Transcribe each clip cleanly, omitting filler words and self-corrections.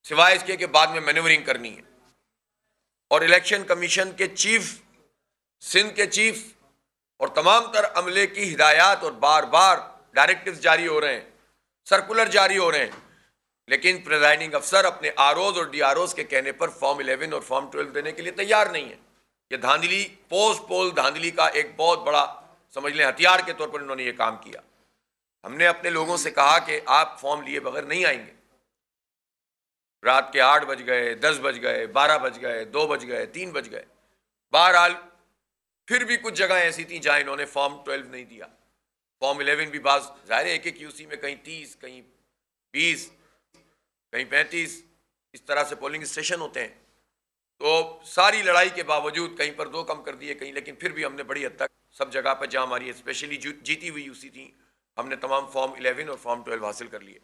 सिवाय इसके कि बाद में मैन्यूवरिंग करनी है। और इलेक्शन कमीशन के चीफ, सिंध के चीफ और तमाम तर अमले की हिदायत और बार बार डायरेक्टिव्स जारी हो रहे हैं, सर्कुलर जारी हो रहे हैं, लेकिन प्रिजाइडिंग अफसर अपने आरओज और डीआरओज के कहने पर फॉर्म 11 और फॉर्म 12 देने के लिए तैयार नहीं है। ये धांधली, पोस्ट पोल धांधली का एक बहुत बड़ा समझ लें हथियार के तौर पर इन्होंने ये काम किया। हमने अपने लोगों से कहा कि आप फॉर्म लिए बगैर नहीं आएंगे। रात के 8 बज गए, 10 बज गए, 12 बज गए, 2 बज गए, 3 बज गए, बहरहाल फिर भी कुछ जगह ऐसी थी जहां इन्होंने फॉर्म 12 नहीं दिया। फॉर्म 11 भी बाज जाहिर है एक यूसी में कहीं 30, कहीं 20, कहीं 35 इस तरह से पोलिंग स्टेशन होते हैं। तो सारी लड़ाई के बावजूद कहीं पर 2 कम कर दिए कहीं, लेकिन फिर भी हमने बड़ी हद तक सब जगह पर जहां हमारी स्पेशली जीती हुई यूसी थी हमने तमाम फॉर्म 11 और फॉर्म 12 हासिल कर लिए।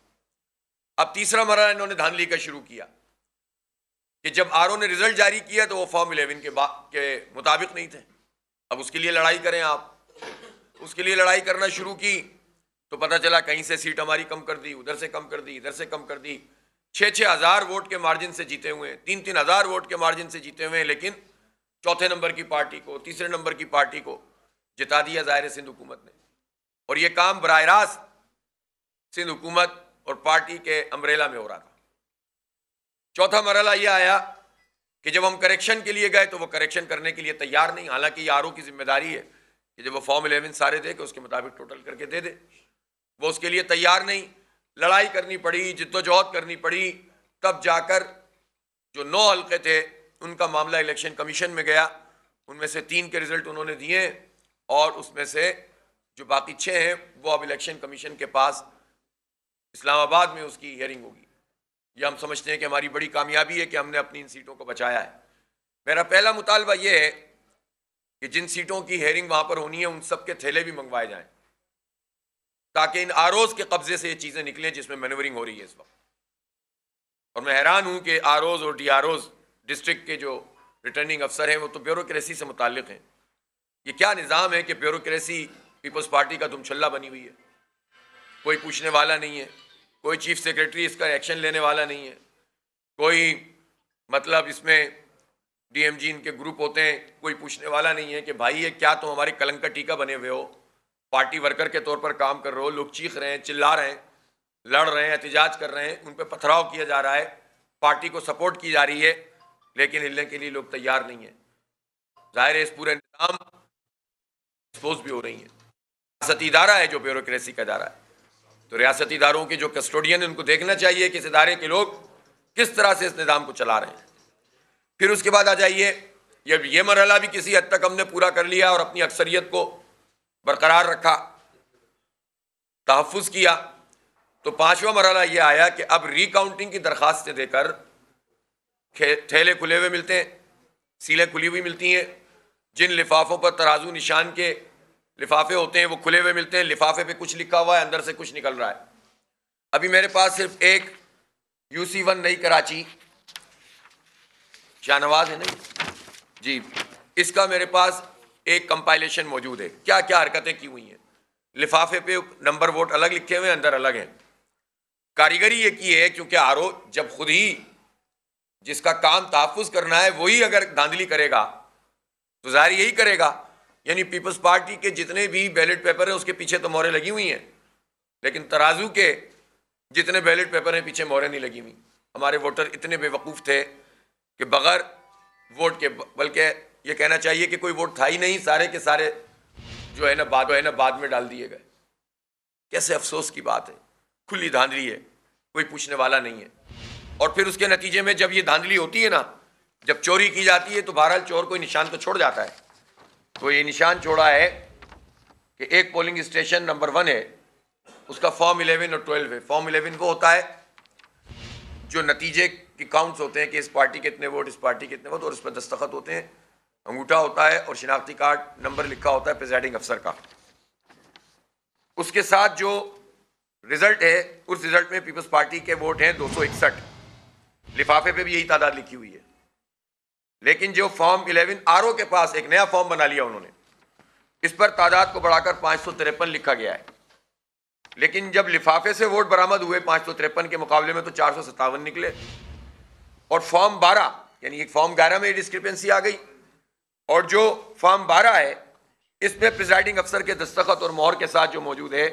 अब तीसरा मरहला इन्होंने धांधली का शुरू किया कि जब आरओ ने रिजल्ट जारी किया तो वो फॉर्म 11 के मुताबिक नहीं थे। अब उसके लिए लड़ाई करें आप, उसके लिए लड़ाई करना शुरू की तो पता चला कहीं से सीट हमारी कम कर दी, उधर से कम कर दी, इधर से कम कर दी। 6-6 हज़ार वोट के मार्जिन से जीते हुए, 3-3 हज़ार वोट के मार्जिन से जीते हुए, लेकिन चौथे नंबर की पार्टी को, तीसरे नंबर की पार्टी को जिता दिया ज़ाहिर सिंध हुकूमत ने। और ये काम बराह रास्त सिंध हुकूमत और पार्टी के अम्ब्रेला में हो रहा था। चौथा मरहला ये आया कि जब हम करेक्शन के लिए गए तो वो करेक्शन करने के लिए तैयार नहीं। हालांकि ये आरओ की जिम्मेदारी है कि जब वो फॉर्म 11 सारे दे के उसके मुताबिक टोटल करके दे दे, वो उसके लिए तैयार नहीं। लड़ाई करनी पड़ी, जिद्दोजहद करनी पड़ी, तब जाकर जो 9 हल्के थे उनका मामला इलेक्शन कमीशन में गया। उनमें से 3 के रिजल्ट उन्होंने दिए और उसमें से जो बाकी 6 हैं वो अब इलेक्शन कमीशन के पास इस्लामाबाद में उसकी हियरिंग होगी। ये हम समझते हैं कि हमारी बड़ी कामयाबी है कि हमने अपनी इन सीटों को बचाया है। मेरा पहला मुतालबा ये है कि जिन सीटों की हियरिंग वहां पर होनी है उन सब के थैले भी मंगवाए जाएं ताकि इन आरओज के कब्जे से ये चीजें निकलें जिसमें मैन्यूवरिंग हो रही है इस वक्त। और मैं हैरान हूं कि आरओज और डीआरओज डिस्ट्रिक्ट के जो रिटर्निंग अफसर हैं वो तो ब्यूरोक्रेसी से मुताल्लिक हैं। ये क्या निज़ाम है कि ब्यूरोक्रेसी पीपल्स पार्टी का दुमछल्ला बनी हुई है, कोई पूछने वाला नहीं है, कोई चीफ सेक्रेटरी इसका एक्शन लेने वाला नहीं है, कोई मतलब इसमें डीएमजी इनके ग्रुप होते हैं, कोई पूछने वाला नहीं है कि भाई ये क्या तुम हमारे कलंक का टीका बने हुए हो, पार्टी वर्कर के तौर पर काम कर रहे हो। लोग चीख रहे हैं, चिल्ला रहे हैं, लड़ रहे हैं, एहतजाज कर रहे हैं, उन पर पथराव किया जा रहा है, पार्टी को सपोर्ट की जा रही है, लेकिन हिलने के लिए लोग तैयार नहीं है। जाहिर है इस पूरे निज़ाम एक्सपोज भी हो रही है। रियासती इदारा है जो ब्यूरोक्रेसी का इदारा है, तो रियासती इदारों के जो कस्टोडियन उनको देखना चाहिए कि इस इदारे के लोग किस तरह से इस निज़ाम को चला रहे हैं। फिर उसके बाद आ जाइए, ये मरहला भी किसी हद तक हमने पूरा कर लिया और अपनी अक्सरियत को बरकरार रखा, तहफ़्फ़ुज़ किया। तो 5वां मरहला ये आया कि अब रिकाउंटिंग की दरख्वास्तें देकर थैले खुले हुए मिलते हैं, सीलें खुली हुई मिलती हैं। जिन लिफाफों पर तराजू निशान के लिफाफे होते हैं वो खुले हुए मिलते हैं, लिफाफे पे कुछ लिखा हुआ है, अंदर से कुछ निकल रहा है। अभी मेरे पास सिर्फ एक UC1 नई कराची, शाहनवाज है नहीं जी, इसका मेरे पास एक कंपाइलेशन मौजूद है, क्या क्या हरकतें की हुई हैं। लिफाफे पे नंबर वोट अलग लिखे हुए हैं, अंदर अलग हैं। कारीगरी ये की है क्योंकि आरओ जब खुद ही जिसका काम तहफ़्फ़ुज़ करना है वही अगर धांधली करेगा तो जाहिर यही करेगा। यानी पीपल्स पार्टी के जितने भी बैलेट पेपर हैं उसके पीछे तो मोहरें लगी हुई हैं, लेकिन तराजू के जितने बैलेट पेपर हैं पीछे मोहरें नहीं लगी हुई। हमारे वोटर इतने बेवकूफ़ थे कि बगैर वोट के, बल्कि ये कहना चाहिए कि कोई वोट था ही नहीं, सारे के सारे जो है ना बाद में डाल दिए गए। कैसे अफसोस की बात है, खुली धांधली है, कोई पूछने वाला नहीं है। और फिर उसके नतीजे में जब ये धांधली होती है ना, जब चोरी की जाती है तो बहरहाल चोर कोई निशान तो छोड़ जाता है। तो ये निशान छोड़ा है कि एक पोलिंग स्टेशन नंबर 1 है, उसका फॉर्म 11 और 12 है। फॉर्म 11 वो होता है जो नतीजे के काउंट्स होते हैं कि इस पार्टी के इतने वोट, इस पार्टी के इतने वोट, और इस पर दस्तखत होते हैं, अंगूठा होता है और शिनाख्ती कार्ड नंबर लिखा होता है प्रिजाइडिंग अफसर का। उसके साथ जो रिजल्ट है, उस रिजल्ट में पीपल्स पार्टी के वोट हैं 261, लिफाफे पे भी यही तादाद लिखी हुई है। लेकिन जो फॉर्म 11 आरओ के पास एक नया फॉर्म बना लिया उन्होंने, इस पर तादाद को बढ़ाकर 553 लिखा गया है। लेकिन जब लिफाफे से वोट बरामद हुए 553 के मुकाबले में तो 457 निकले। और फॉर्म 12 यानी एक फॉर्म 11 में डिस्क्रिपेंसी आ गई, और जो फॉर्म 12 है इसमें प्रिजाइडिंग अफसर के दस्तखत और मोहर के साथ जो मौजूद है,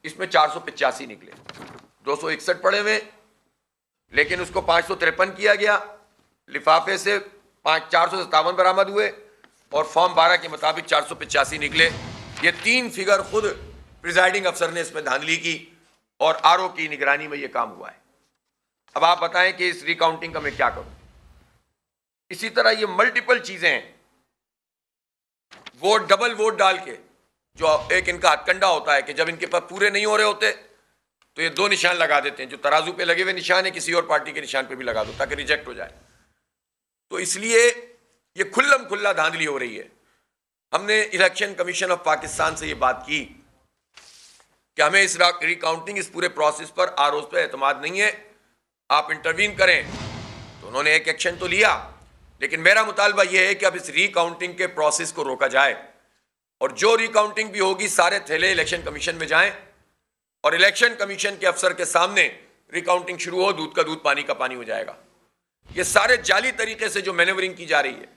इसमें 485 निकले। 261 पड़े हुए, लेकिन उसको 553 किया गया, लिफाफे से 457 बरामद हुए, और फॉर्म 12 के मुताबिक 485 निकले। ये 3 फिगर खुद प्रिजाइडिंग अफसर ने इसमें धांधली की और आरओ की निगरानी में ये काम हुआ है। अब आप बताएं कि इस रिकाउंटिंग का मैं क्या करूं। इसी तरह ये मल्टीपल चीजें हैं, वोट डबल वोट डाल के, जो एक इनका हथकंडा होता है कि जब इनके पास पूरे नहीं हो रहे होते तो ये 2 निशान लगा देते हैं, जो तराजू पे लगे हुए निशान है किसी और पार्टी के निशान पे भी लगा दो ताकि रिजेक्ट हो जाए। तो इसलिए ये खुल्लम खुल्ला धांधली हो रही है। हमने इलेक्शन कमीशन ऑफ पाकिस्तान से ये बात की कि हमें इस रिकाउंटिंग, इस पूरे प्रोसेस पर आरोप पे एतमाद नहीं है, आप इंटरवीन करें। तो उन्होंने एक एक्शन तो लिया, लेकिन मेरा मुतालबा यह है कि अब इस रिकाउंटिंग के प्रोसेस को रोका जाए, और जो रिकाउंटिंग भी होगी सारे थैले इलेक्शन कमीशन में जाएं, और इलेक्शन कमीशन के अफसर के सामने रिकाउंटिंग शुरू हो, दूध का दूध पानी का पानी हो जाएगा। ये सारे जाली तरीके से जो मैनेवरिंग की जा रही है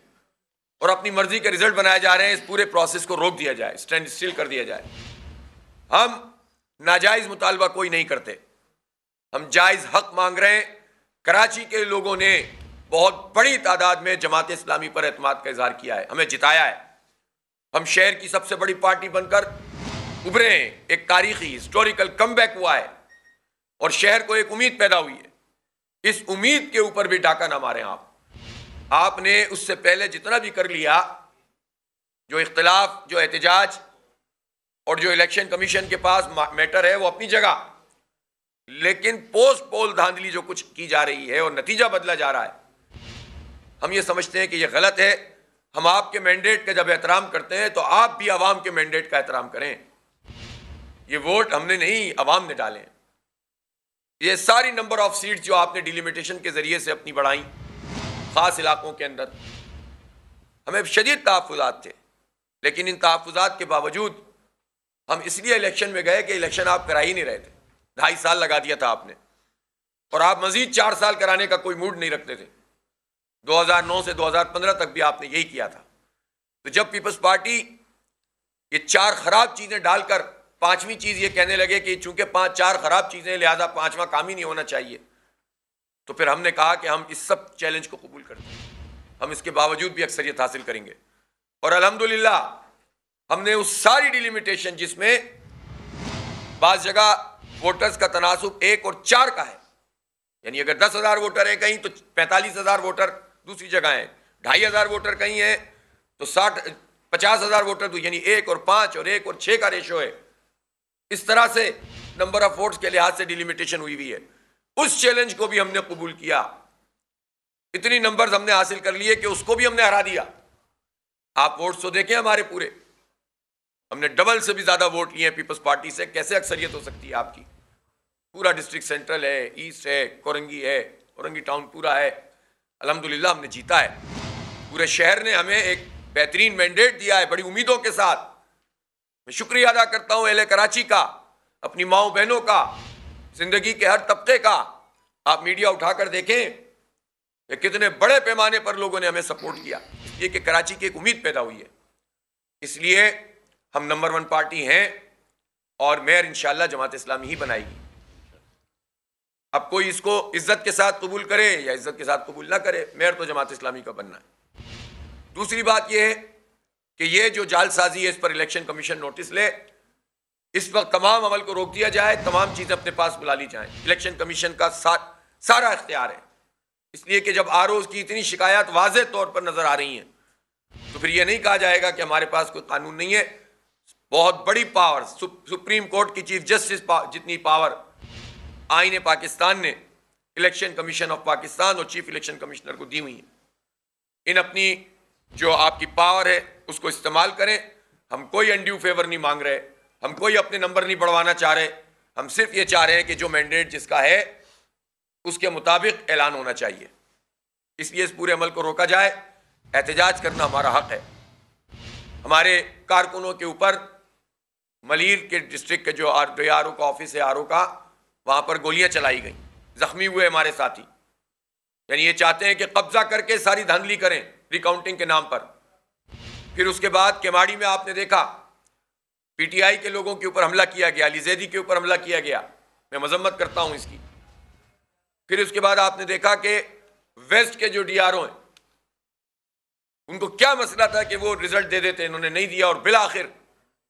और अपनी मर्जी के रिजल्ट बनाए जा रहे हैं, इस पूरे प्रोसेस को रोक दिया जाए, स्टैंड स्टिल कर दिया जाए। हम नाजायज मुतालबा कोई नहीं करते, हम जायज हक मांग रहे हैं। कराची के लोगों ने बहुत बड़ी तादाद में जमात इस्लामी पर एतमाद का इजहार किया है, हमें जिताया है। हम शहर की सबसे बड़ी पार्टी बनकर उभरे हैं, एक तारीखी हिस्टोरिकल कमबैक हुआ है और शहर को एक उम्मीद पैदा हुई है। इस उम्मीद के ऊपर भी डाका ना मारें आप। आपने उससे पहले जितना भी कर लिया, जो इख्तिलाफ, जो एहतजाज और जो इलेक्शन कमीशन के पास मैटर है वो अपनी जगह, लेकिन पोस्ट पोल धांधली जो कुछ की जा रही है और नतीजा बदला जा रहा है, हम ये समझते हैं कि ये गलत है। हम आपके मैंडेट का जब एहतराम करते हैं तो आप भी अवाम के मैंडेट का एहतराम करें। ये वोट हमने नहीं, अवाम ने डाले हैं। ये सारी नंबर ऑफ सीट्स जो आपने डिलिमिटेशन के जरिए से अपनी बढ़ाई खास इलाकों के अंदर, हमें शदीद तहफ़्फ़ुज़ात थे, लेकिन इन तहफ़्फ़ुज़ात के बावजूद हम इसलिए इलेक्शन में गए कि इलेक्शन आप करा ही नहीं रहे थे। 2.5 साल लगा दिया था आपने, और आप मजीद 4 साल कराने का कोई मूड नहीं रखते थे। 2009 से 2015 तक भी आपने यही किया था। तो जब पीपल्स पार्टी ये 4 खराब चीजें डालकर 5वीं चीज ये कहने लगे कि चूंकि 4 खराब चीजें लिहाजा 5वां काम ही नहीं होना चाहिए, तो फिर हमने कहा कि हम इस सब चैलेंज को कबूल करते हैं, हम इसके बावजूद भी अक्सरियत हासिल करेंगे। और अल्हम्दुलिल्लाह हमने उस सारी डिलिमिटेशन जिसमें बाज़ जगह वोटर्स का तनासुब 1 और 4 का है, यानी अगर 10,000 वोटर है कहीं तो 45,000 वोटर दूसरी जगह है, 2,500 वोटर कहीं है तो 50,000 वोटर तो, यानी 1 और 5 और 1 और 6 का रेशो है। इस तरह से नंबर ऑफ वोट्स के लिहाज से डिलिमिटेशन हुई हुई है। उस चैलेंज को भी हमने कबूल किया, इतनी नंबर्स हमने हासिल कर लिए कि उसको भी हमने हरा दिया। आप वोट्स तो देखें हमारे पूरे, हमने डबल से भी ज्यादा वोट लिए हैं पीपल्स पार्टी से। कैसे अक्सरियत हो सकती है आपकी? पूरा डिस्ट्रिक्ट सेंट्रल है, ईस्ट है, कोरंगी है, कोरंगी टाउन पूरा है। अल्हम्दुलिल्लाह हमने जीता है। पूरे शहर ने हमें एक बेहतरीन मैंडेट दिया है, बड़ी उम्मीदों के साथ। मैं शुक्रिया अदा करता हूं अहले कराची का, अपनी माओ बहनों का, जिंदगी के हर तबके का। आप मीडिया उठाकर देखें कि कितने बड़े पैमाने पर लोगों ने हमें सपोर्ट किया, इसलिए कि कराची की एक उम्मीद पैदा हुई है। इसलिए हम नंबर 1 पार्टी हैं और मेयर इंशाअल्लाह जमात इस्लामी ही बनाएगी। अब कोई इसको इज्जत के साथ कबूल करे या इज्जत के साथ कबूल ना करे, मेयर तो जमात इस्लामी का बनना है। दूसरी बात यह है कि ये जो जालसाजी है, इस पर इलेक्शन कमीशन नोटिस ले। इस वक्त तमाम अमल को रोक दिया जाए, तमाम चीजें अपने पास बुला ली जाएं। इलेक्शन कमीशन का सारा इख्तियार है, इसलिए कि जब आरओज़ की इतनी शिकायत वाज़ेह तौर पर नजर आ रही हैं तो फिर यह नहीं कहा जाएगा कि हमारे पास कोई कानून नहीं है। बहुत बड़ी पावर, सुप्रीम कोर्ट की चीफ जस्टिस जितनी पावर आईन पाकिस्तान ने इलेक्शन कमीशन ऑफ पाकिस्तान और चीफ इलेक्शन कमिश्नर को दी हुई है। इन अपनी जो आपकी पावर है उसको इस्तेमाल करें। हम कोई अनड्यू फेवर नहीं मांग रहे, हम कोई अपने नंबर नहीं बढ़वाना चाह रहे। हम सिर्फ ये चाह रहे हैं कि जो मैंडेट जिसका है उसके मुताबिक ऐलान होना चाहिए। इसलिए इस पूरे अमल को रोका जाए। एहतजाज करना हमारा हक है। हमारे कारकुनों के ऊपर मलीर के डिस्ट्रिक्ट के जो आरओ का ऑफिस है, आरओ का, वहाँ पर गोलियाँ चलाई गई, जख्मी हुए हमारे साथी। यानी ये चाहते हैं कि कब्जा करके सारी धांधली करें रिकाउंटिंग के नाम पर। फिर उसके बाद केमाड़ी में आपने देखा पीटीआई के लोगों के ऊपर हमला किया गया, अली जैदी के ऊपर हमला किया गया, मैं मजम्मत करता हूं इसकी। फिर उसके बाद आपने देखा कि वेस्ट के जो डीआरओ हैं उनको क्या मसला था कि वो रिजल्ट दे देते, इन्होंने नहीं दिया और बिलाखिर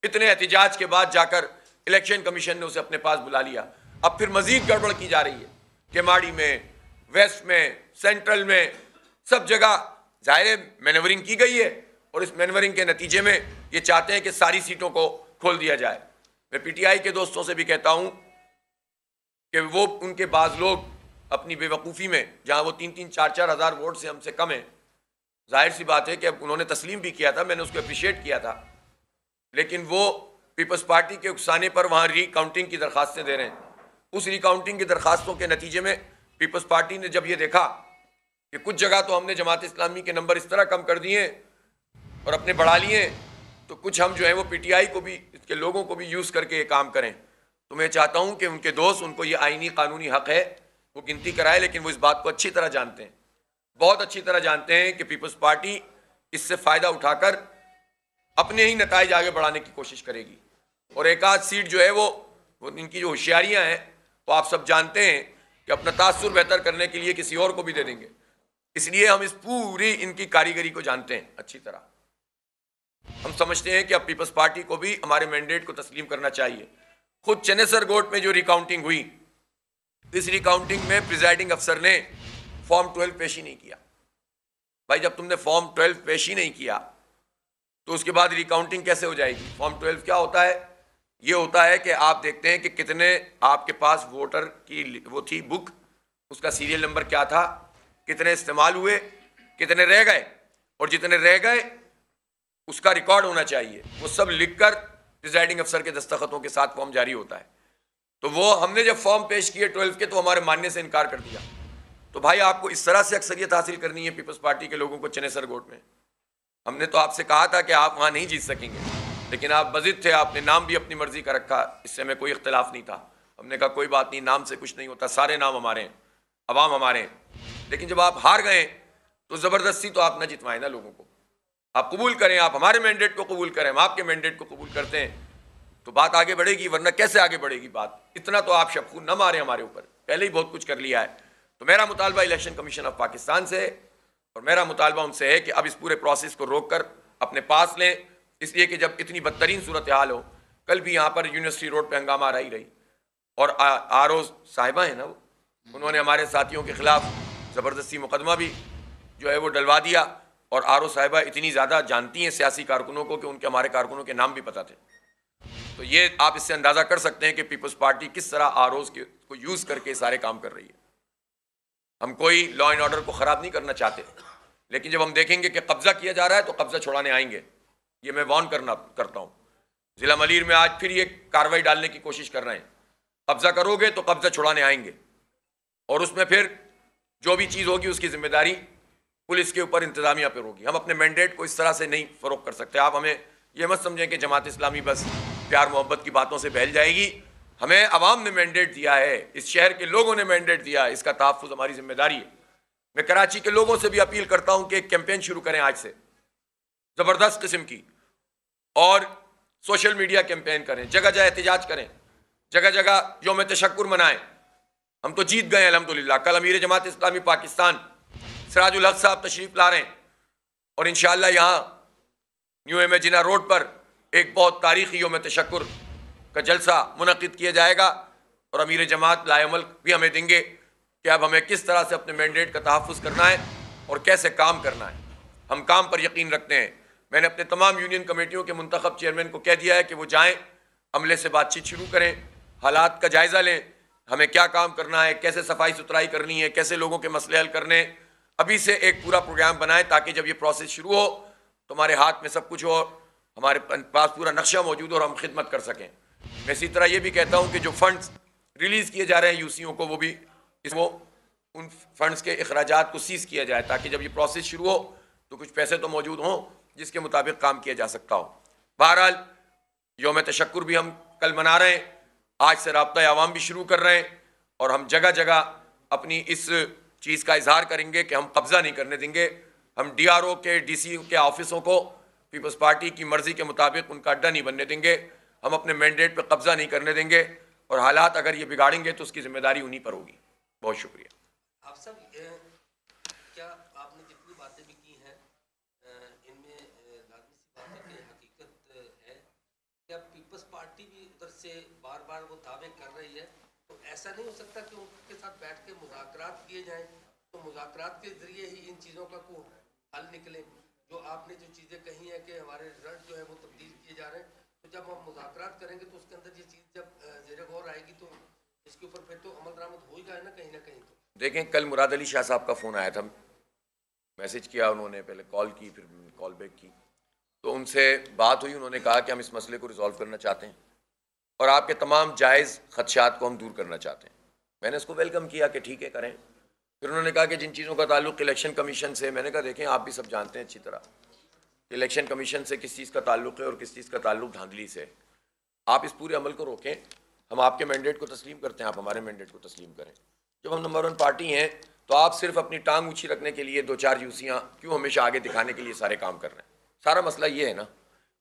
इतने एहतिजाज के बाद जाकर इलेक्शन कमीशन ने उसे अपने पास बुला लिया। अब फिर मजीद गड़बड़ की जा रही है केमाड़ी में, वेस्ट में, सेंट्रल में, सब जगह जाहिर मैनेवरिंग की गई है और इस मैनेवरिंग के नतीजे में ये चाहते हैं कि सारी सीटों को खोल दिया जाए। मैं पीटीआई के दोस्तों से भी कहता हूं कि वो उनके बाज लोग अपनी बेवकूफ़ी में, जहां वो 3-3, 4-4 हज़ार वोट से हमसे कम है, जाहिर सी बात है कि अब उन्होंने तस्लीम भी किया था, मैंने उसको अप्रिशिएट किया था, लेकिन वो पीपल्स पार्टी के उकसाने पर वहाँ रिकाउंटिंग की दरखास्तें दे रहे हैं। उस रिकाउंटिंग की दरखास्तों के नतीजे में पीपल्स पार्टी ने जब ये देखा कि कुछ जगह तो हमने जमात इस्लामी के नंबर इस तरह कम कर दिए और अपने बढ़ा लिए, तो कुछ हम जो है वो पीटीआई को भी, इसके लोगों को भी यूज़ करके ये काम करें। तो मैं चाहता हूँ कि उनके दोस्त, उनको ये आईनी कानूनी हक़ है वो गिनती कराए, लेकिन वो इस बात को अच्छी तरह जानते हैं, बहुत अच्छी तरह जानते हैं कि पीपल्स पार्टी इससे फ़ायदा उठाकर अपने ही नताइज आगे बढ़ाने की कोशिश करेगी। और एक आध सीट जो है वो इनकी जो होशियारियाँ हैं वो आप सब जानते हैं कि अपना तासुर बेहतर करने के लिए किसी और को भी दे देंगे, इसलिए हम इस पूरी इनकी कारीगरी को जानते हैं अच्छी तरह। हम समझते हैं कि अब पीपल्स पार्टी को भी हमारे मैंडेट को तस्लीम करना चाहिए। खुद चनेसर गोट में जो रिकाउंटिंग हुई, इस रिकाउंटिंग में प्रिजाइडिंग अफसर ने फॉर्म 12 पेश ही नहीं किया। भाई जब तुमने फॉर्म 12 पेश ही नहीं किया तो उसके बाद रिकाउंटिंग कैसे हो जाएगी? फॉर्म 12 क्या होता है? ये होता है कि आप देखते हैं कि कितने आपके पास वोटर की वो थी बुक, उसका सीरियल नंबर क्या था, कितने इस्तेमाल हुए, कितने रह गए, और जितने रह गए उसका रिकॉर्ड होना चाहिए। वो सब लिखकर प्रिजाइडिंग अफसर के दस्तखतों के साथ फॉर्म जारी होता है। तो वो हमने जब फॉर्म पेश किए 12 के, तो हमारे मानने से इनकार कर दिया। तो भाई आपको इस तरह से अक्सरियत हासिल करनी है पीपल्स पार्टी के लोगों को चनेसर गोट में। हमने तो आपसे कहा था कि आप वहाँ नहीं जीत सकेंगे, लेकिन आप बज़िद थे, आपने नाम भी अपनी मर्जी का रखा, इससे हमें कोई इख्तलाफ नहीं था। हमने कहा कोई बात नहीं, नाम से कुछ नहीं होता, सारे नाम हमारे हैं, अवाम हमारे हैं। लेकिन जब आप हार गए तो ज़बरदस्ती तो आप ना जितवाएं ना लोगों को, आप कबूल करें, आप हमारे मैंडेट को कबूल करें, हम आपके मैंडेट को कबूल करते हैं तो बात आगे बढ़ेगी, वरना कैसे आगे बढ़ेगी बात? इतना तो आप शबखून न मारें हमारे ऊपर, पहले ही बहुत कुछ कर लिया है। तो मेरा मुतालबा इलेक्शन कमीशन ऑफ पाकिस्तान से है और मेरा मुतालबा उनसे है कि अब इस पूरे प्रोसेस को रोक कर अपने पास लें, इसलिए कि जब इतनी बदतरीन सूरत हाल हो, कल भी यहाँ पर यूनिवर्सिटी रोड पर हंगामा रही और आर.ओ. साहिबा है ना, वो उन्होंने हमारे साथियों के खिलाफ ज़बरदस्ती मुकदमा भी जो है वो डलवा दिया। और आर.ओ. साहिबा इतनी ज़्यादा जानती हैं सियासी कारकुनों को कि उनके हमारे कारकुनों के नाम भी पता थे। तो ये आप इससे अंदाज़ा कर सकते हैं कि पीपल्स पार्टी किस तरह आर.ओ.ज़ को यूज़ करके सारे काम कर रही है। हम कोई लॉ एंड ऑर्डर को ख़राब नहीं करना चाहते, लेकिन जब हम देखेंगे कि कब्ज़ा किया जा रहा है तो कब्ज़ा छुड़ाने आएंगे, ये मैं वार्न करता हूँ। ज़िला मलीर में आज फिर ये कार्रवाई डालने की कोशिश कर रहे हैं, कब्ज़ा करोगे तो कब्ज़ा छुड़ाने आएंगे और उसमें फिर जो भी चीज़ होगी उसकी जिम्मेदारी पुलिस के ऊपर, इंतज़ामिया पर होगी। हम अपने मैंडेट को इस तरह से नहीं फ़रोग कर सकते। आप हमें ये मत समझें कि जमात इस्लामी बस प्यार मोहब्बत की बातों से बहल जाएगी। हमें अवाम ने मैंडेट दिया है, इस शहर के लोगों ने मैंडेट दिया है, इसका तहफ़्फ़ुज़ हमारी जिम्मेदारी है। मैं कराची के लोगों से भी अपील करता हूँ कि एक कैंपेन शुरू करें आज से ज़बरदस्त किस्म की, और सोशल मीडिया कैंपेन करें, जगह जगह एहतिजाज करें, जगह जगह यौम तशक्कुर मनाएं। हम तो जीत गए अल्हम्दुलिल्लाह। कल अमीर जमात इस्लामी पाकिस्तान सिराजुल हक साहब तशरीफ़ ला रहे हैं और इंशाअल्लाह यहाँ न्यू इमेजिना रोड पर एक बहुत तारीख़ी यौम तशक्कुर का जलसा मुनक़िद किया जाएगा और अमीर जमात लाएमल भी हमें देंगे कि अब हमें किस तरह से अपने मैंडेट का तहफ़्फ़ुज़ करना है और कैसे काम करना है। हम काम पर यकीन रखते हैं। मैंने अपने तमाम यूनियन कमेटियों के मुंतखब चेयरमैन को कह दिया है कि वो जाएँ, अमले से बातचीत शुरू करें, हालात का जायज़ा लें, हमें क्या काम करना है, कैसे सफाई सुथराई करनी है, कैसे लोगों के मसले हल करने, अभी से एक पूरा प्रोग्राम बनाएं ताकि जब ये प्रोसेस शुरू हो तो हमारे हाथ में सब कुछ हो, हमारे पास पूरा नक्शा मौजूद हो और हम खिदमत कर सकें। मैं इसी तरह ये भी कहता हूँ कि जो फंड्स रिलीज़ किए जा रहे हैं यूसीओ को, वो भी उन फंड्स के अखराजात को सीज़ किया जाए ताकि जब ये प्रोसेस शुरू हो तो कुछ पैसे तो मौजूद हों जिसके मुताबिक काम किया जा सकता हो। बहरहाल यौम तशक्कुर भी हम कल मना रहे हैं, आज से राब्ता अवाम भी शुरू कर रहे हैं और हम जगह जगह अपनी इस चीज़ का इजहार करेंगे कि हम कब्ज़ा नहीं करने देंगे। हम DRO के, DC के ऑफिसों को पीपल्स पार्टी की मर्जी के मुताबिक उनका अड्डा नहीं बनने देंगे। हम अपने मैंडेट पर कब्ज़ा नहीं करने देंगे और हालात अगर ये बिगाड़ेंगे तो उसकी जिम्मेदारी उन्हीं पर होगी। बहुत शुक्रिया। आप सब क्या आपने जितनी बातें भी की हैं इनमें लाजमी सी बात है कि हकीकत है, क्या पीपल्स पार्टी भी उधर से बार बार वो दावे कर रही है, तो ऐसा नहीं हो सकता कि उनके साथ बैठ के मुज़ाकरात किए जाएं, तो मुज़ाकरात के ज़रिए ही इन चीज़ों का को हल निकले? जो आपने जो चीज़ें कही हैं कि हमारे रिजल्ट जो है वो तब्दील किए जा रहे हैं, तो जब हम मुज़ाकरात करेंगे तो उसके अंदर ये चीज़ जब ज़ेरे गौर आएगी तो इसके ऊपर फिर तो अमल दरामद हो ही जाए ना कहीं तो। देखें, कल मुराद अली शाह साहब का फ़ोन आया था, मैसेज किया उन्होंने, पहले कॉल की, फिर कॉल बैक की, तो उनसे बात हुई। उन्होंने कहा कि हम इस मसले को रिजॉल्व करना चाहते हैं और आपके तमाम जायज़ खदशात को हम दूर करना चाहते हैं। मैंने इसको वेलकम किया कि ठीक है, करें। फिर उन्होंने कहा कि जिन चीज़ों का ताल्लुक इलेक्शन कमीशन से, मैंने कहा देखें, आप भी सब जानते हैं अच्छी तरह कि इलेक्शन कमीशन से किस चीज़ का ताल्लुक है और किस चीज़ का ताल्लुक धांधली से। आप इस पूरे अमल को रोकें, हम आपके मैंडेट को तस्लीम करते हैं, आप हमारे मैंडेट को तस्लीम करें। जब हम नंबर 1 पार्टी हैं तो आप सिर्फ अपनी टांग ऊँची रखने के लिए 2-4 यूसियाँ क्यों हमेशा आगे दिखाने के लिए सारे काम कर रहे हैं? सारा मसला ये है ना,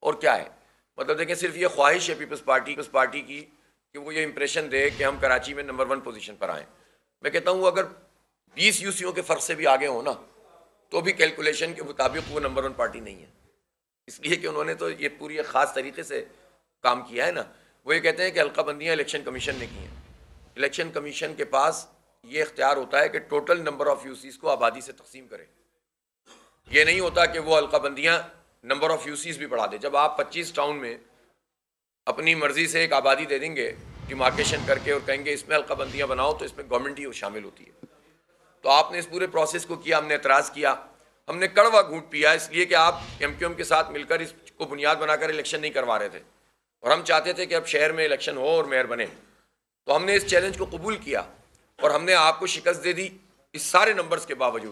और क्या है? मतलब देखें, सिर्फ ये ख्वाहिश है पीपल्स पार्टी की कि वो ये इंप्रेशन दे कि हम कराची में नंबर 1 पोजीशन पर आएँ। मैं कहता हूँ अगर 20 यूसियों के फ़र्क से भी आगे हो ना, तो भी कैलकुलेशन के मुताबिक वो नंबर 1 पार्टी नहीं है, इसलिए कि उन्होंने तो ये पूरी एक ख़ास तरीके से काम किया है ना। वो ये कहते हैं कि हल्काबंदियाँ इलेक्शन कमीशन ने की हैं। इलेक्शन कमीशन के पास ये इख्तियार होता है कि टोटल नंबर ऑफ़ यूसीज़ को आबादी से तकसीम करे। ये नहीं होता कि वो हल्काबंदियाँ नंबर ऑफ़ यूसीज़ भी बढ़ा दे। जब आप 25 टाउन में अपनी मर्ज़ी से एक आबादी दे देंगे डिमार्केशन करके और कहेंगे इसमें हल्काबंदियाँ बनाओ, तो इसमें गवर्नमेंट ही शामिल होती है। तो आपने इस पूरे प्रोसेस को किया, हमने एतराज़ किया, हमने कड़वा घूंट पिया, इसलिए कि आप MQM के साथ मिलकर इसको बुनियाद बनाकर इलेक्शन नहीं करवा रहे थे और हम चाहते थे कि अब शहर में इलेक्शन हो और मेयर बने। तो हमने इस चैलेंज को कबूल किया और हमने आपको शिकस्त दे दी इस सारे नंबर्स के बावजूद।